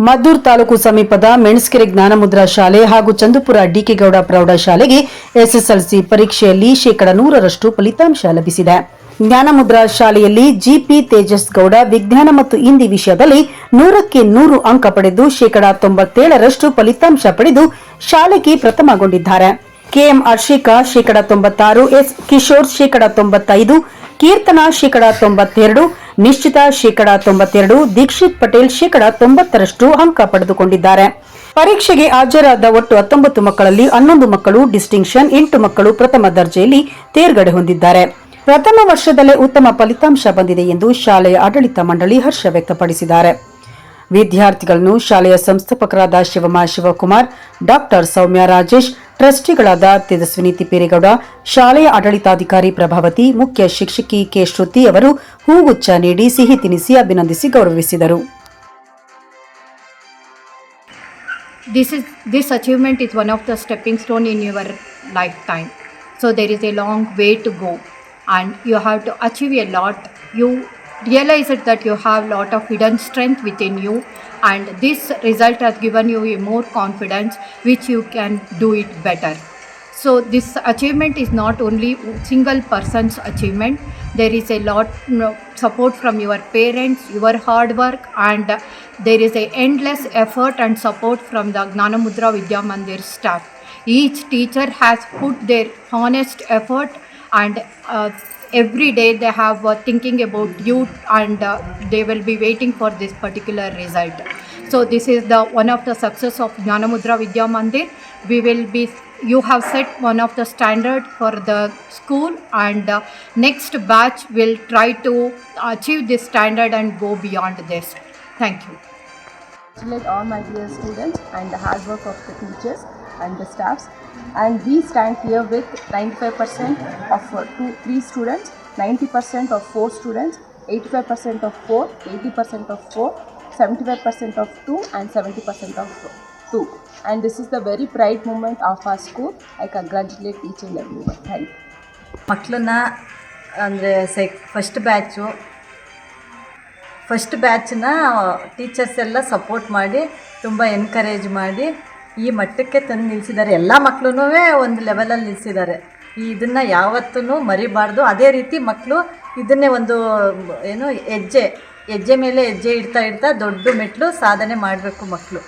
ಮದ್ದೂರು ತಾಲೂಕು ಸಮೀಪದ ಮೆಣಸ್ಕೆರೆ ಜ್ಞಾನಮುದ್ರಾ ಶಾಲೆ ಹಾಗೂ ಚಂದುಪುರ ಡಿಕೆಗೌಡ ಪ್ರೌಢಶಾಲೆಗೆ ಎಸ್ಎಸ್ಎಲ್ಸಿ ಪರೀಕ್ಷೆಯಲ್ಲಿ 100% ಫಲಿತಾಂಶ ಲಭಿಸಿದೆ. ಜ್ಞಾನಮುದ್ರಾ ಶಾಲೆಯಲ್ಲಿ ಜಿಪಿ ತೇಜಸ್ ಗೌಡ ವಿಜ್ಞಾನ ಮತ್ತು ಹಿಂದಿ ವಿಷಯದಲ್ಲಿ 100ಕ್ಕೆ 100 ಅಂಕ ಪಡೆದು 97% ಫಲಿತಾಂಶ ಪಡೆದು ಶಾಲೆಗೆ ಪ್ರಥಮಗೊಂಡಿದ್ದಾರೆ. ಕೆಎಂ ಹರ್ಷಿಕಾ 96%, ಎಸ್ ಕಿಶೋರ್ 95%, ಕೀರ್ತನಾ 92%, ನಿಶ್ಚಿತಾ 92%, ದೀಕ್ಷಿತ್ ಪಟೇಲ್ 90% ಅಂಕ ಪಡೆದುಕೊಂಡಿದ್ದಾರೆ. ಪರೀಕ್ಷೆಗೆ ಹಾಜರಾದ ಒಟ್ಟು 19 ಮಕ್ಕಳಲ್ಲಿ 11 ಮಕ್ಕಳು ಡಿಸ್ಟಿಂಕ್ಷನ್, 8 ಮಕ್ಕಳು ಪ್ರಥಮ ದರ್ಜೆಯಲ್ಲಿ ತೇರ್ಗಡೆ ಹೊಂದಿದ್ದಾರೆ. ಪ್ರಥಮ ವರ್ಷದಲ್ಲೇ ಉತ್ತಮ ಫಲಿತಾಂಶ ಬಂದಿದೆ ಎಂದು ಶಾಲೆಯ ಆಡಳಿತ ಮಂಡಳಿ ಹರ್ಷ ವ್ಯಕ್ತಪಡಿಸಿದ್ದಾರೆ. ವಿದ್ಯಾರ್ಥಿಗಳನ್ನು ಶಾಲೆಯ ಸಂಸ್ಥಾಪಕರಾದ ಶಿವಮ್ಮ ಶಿವಕುಮಾರ್, ಡಾಕ್ಟರ್ ಸೌಮ್ಯ ರಾಜೇಶ್, ಟ್ರಸ್ಟಿಗಳಾದ ತೇಜಸ್ವಿನಿ ತಿಪ್ಪೇರೇಗೌಡ, ಶಾಲೆಯ ಆಡಳಿತಾಧಿಕಾರಿ ಪ್ರಭಾವತಿ, ಮುಖ್ಯ ಶಿಕ್ಷಕಿ ಕೆ ಶ್ರುತಿ ಅವರು ಹೂಗುಚ್ಛ ನೀಡಿ ಸಿಹಿ ತಿನಿಸಿ ಅಭಿನಂದಿಸಿ ಗೌರವಿಸಿದರು. This achievement is one of the stepping stone in your lifetime. So there is a long way to go and you have to achieve a lot. You realize that you have a lot of hidden strength within you, and this result has given you a more confidence which you can do it better. So this achievement is not only single person's achievement. There is a lot support from your parents, your hard work, and there is a endless effort and support from the Gnanamudra Vidya Mandir staff. Each teacher has put their honest effort, and every day they have thinking about you, and they will be waiting for this particular result. So this is the one of the success of Gnanamudra Vidya Mandir. You have set one of the standard for the school, and next batch will try to achieve this standard and go beyond this. Thank you. Congratulate all my dear students and the hard work of the teachers and the staffs, and we stand here with 95% of 3 students, 90% of 4 students, 85% of 4, 80% of 4, 75% of 2, and 70% of 2. And this is the very pride moment of our school. I congratulate each and everyone. Thank you. ಮಕ್ಕಳನ್ನ ಅಂದರೆ first ಬ್ಯಾಚನ್ನ teachers ಎಲ್ಲ support ಮಾಡಿ ತುಂಬ encourage ಮಾಡಿ ಈ ಮಟ್ಟಕ್ಕೆ ತಂದು ನಿಲ್ಲಿಸಿದ್ದಾರೆ. ಎಲ್ಲ ಮಕ್ಕಳೂ ಒಂದು ಲೆವೆಲಲ್ಲಿ ನಿಲ್ಲಿಸಿದ್ದಾರೆ. ಇದನ್ನು ಯಾವತ್ತೂ ಮರಿಬಾರ್ದು. ಅದೇ ರೀತಿ ಮಕ್ಕಳು ಇದನ್ನೇ ಒಂದು ಹೆಜ್ಜೆ ಮೇಲೆ ಹೆಜ್ಜೆ ಇಡ್ತಾ ದೊಡ್ಡ ಮೆಟ್ಲು ಸಾಧನೆ ಮಾಡಬೇಕು ಮಕ್ಕಳು.